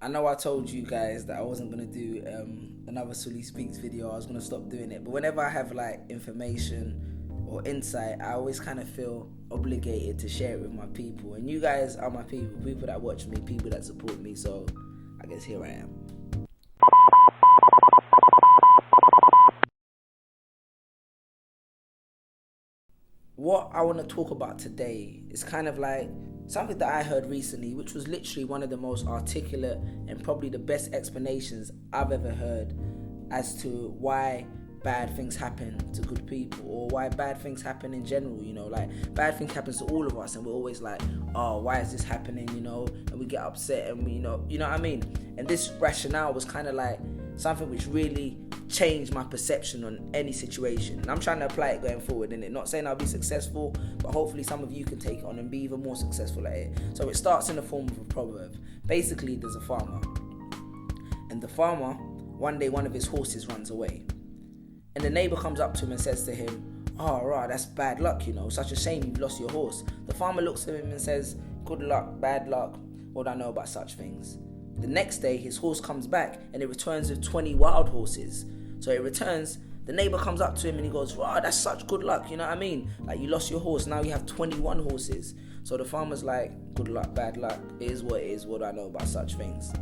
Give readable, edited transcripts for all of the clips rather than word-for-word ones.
I know I told you guys that I wasn't going to do another Suli Speaks video. I was going to stop doing it. But whenever I have like information or insight, I always kind of feel obligated to share it with my people. And you guys are my people that watch me, people that support me. So I guess here I am. What I want to talk about today is kind of like something that I heard recently, which was literally one of the most articulate and probably the best explanations I've ever heard as to why bad things happen to good people, or why bad things happen in general. You know, like bad things happen to all of us, and we're always like, oh, why is this happening? You know, and we get upset, and we, you know what I mean. And this rationale was kind of like something which really changed my perception on any situation, and I'm trying to apply it going forward. And not saying I'll be successful, but hopefully some of you can take it on and be even more successful at it. So it starts in the form of a proverb. Basically, there's a farmer, and the farmer, one day one of his horses runs away, and the neighbor comes up to him and says to him, oh right, that's bad luck, you know, such a shame you've lost your horse. The farmer looks at him and says, good luck, bad luck, what do I know about such things? The next day his horse comes back and it returns with 20 wild horses. So it returns, the neighbor comes up to him and he goes, wow, that's such good luck, you know what I mean? Like, you lost your horse, now you have 21 horses. So the farmer's like, good luck, bad luck, it is, what do I know about such things?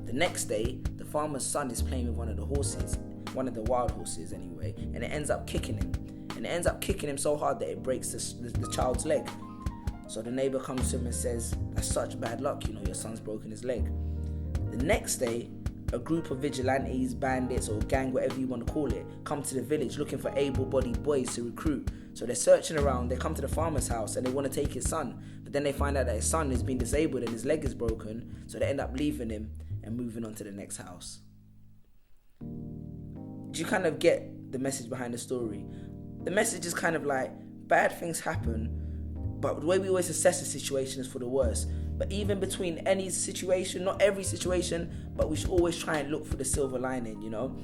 The next day, the farmer's son is playing with one of the horses, one of the wild horses anyway, and it ends up kicking him. And it ends up kicking him so hard that it breaks the child's leg. So the neighbor comes to him and says, that's such bad luck, you know, your son's broken his leg. The next day, a group of vigilantes, bandits, or gang, whatever you want to call it, come to the village looking for able-bodied boys to recruit. So they're searching around, they come to the farmer's house and they want to take his son. But then they find out that his son has been disabled and his leg is broken, so they end up leaving him and moving on to the next house. Do you kind of get the message behind the story? The message is kind of like, bad things happen, but the way we always assess a situation is for the worst. But even between any situation, not every situation, but we should always try and look for the silver lining, you know?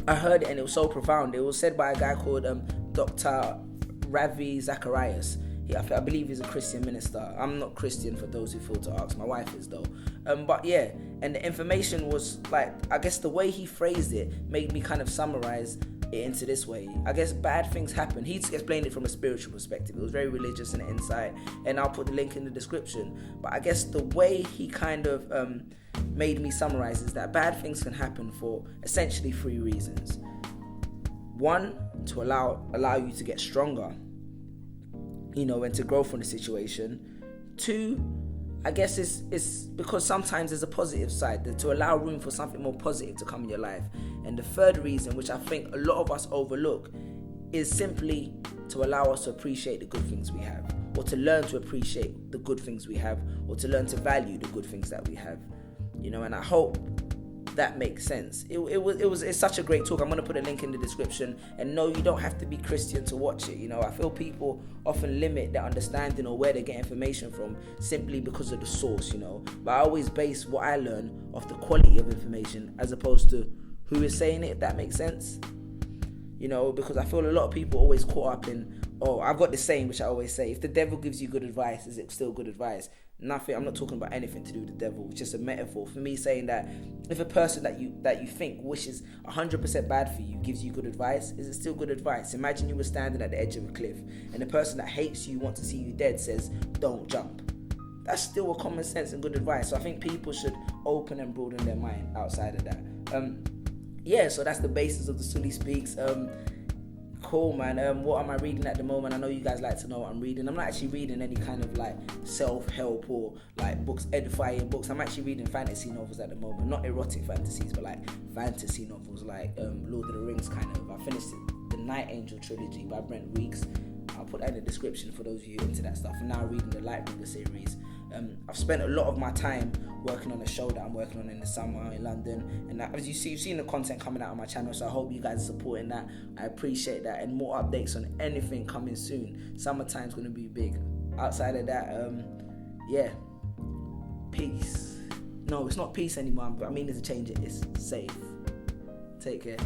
I heard it and it was so profound. It was said by a guy called Dr. Ravi Zacharias. I believe he's a Christian minister. I'm not Christian, for those who feel to ask. My wife is though. But yeah, and the information was like, I guess the way he phrased it made me kind of summarize it into this way. I guess bad things happen. He explained it from a spiritual perspective. It was very religious and insight, and I'll put the link in the description. But I guess the way he kind of made me summarize is that bad things can happen for essentially 3 reasons. 1, to allow you to get stronger, you know, and to grow from the situation. 2, I guess it's because sometimes there's a positive side, to allow room for something more positive to come in your life. And the 3rd reason, which I think a lot of us overlook, is simply to allow us to appreciate the good things we have, or to learn to appreciate the good things we have, or to learn to value the good things that we have. You know, and I hope that makes sense. It's such a great talk. I'm going to put a link in the description. And no, you don't have to be Christian to watch it. You know, I feel people often limit their understanding or where they get information from simply because of the source, you know. But I always base what I learn off the quality of information as opposed to who is saying it, if that makes sense. You know, because I feel a lot of people always caught up in, oh, I've got this saying which I always say, if the devil gives you good advice, is it still good advice? Nothing. I'm not talking about anything to do with the devil. It's just a metaphor for me saying that if a person that you think wishes 100% bad for you gives you good advice, is it still good advice? Imagine you were standing at the edge of a cliff and the person that hates you, wants to see you dead, says, don't jump. That's still a common sense and good advice. So I think people should open and broaden their mind outside of that. Yeah, so that's the basis of the Suli Speaks. Cool, man. What am I reading at the moment? I know you guys like to know what I'm reading. I'm not actually reading any kind of like self-help or like books, edifying books. I'm actually reading fantasy novels at the moment. Not erotic fantasies, but like fantasy novels, like Lord of the Rings kind of. I finished the Night Angel Trilogy by Brent Weeks. I'll put that in the description for those of you into that stuff. And now reading the LightBringer Series. I've spent a lot of my time working on a show that I'm working on in the summer in London, and as you see, you've seen the content coming out on my channel, so I hope you guys are supporting that. I appreciate that, and more updates on anything coming soon. Summertime's going to be big. Outside of that, yeah, peace. No, it's not peace anymore, but I mean to change it. It's safe. Take care.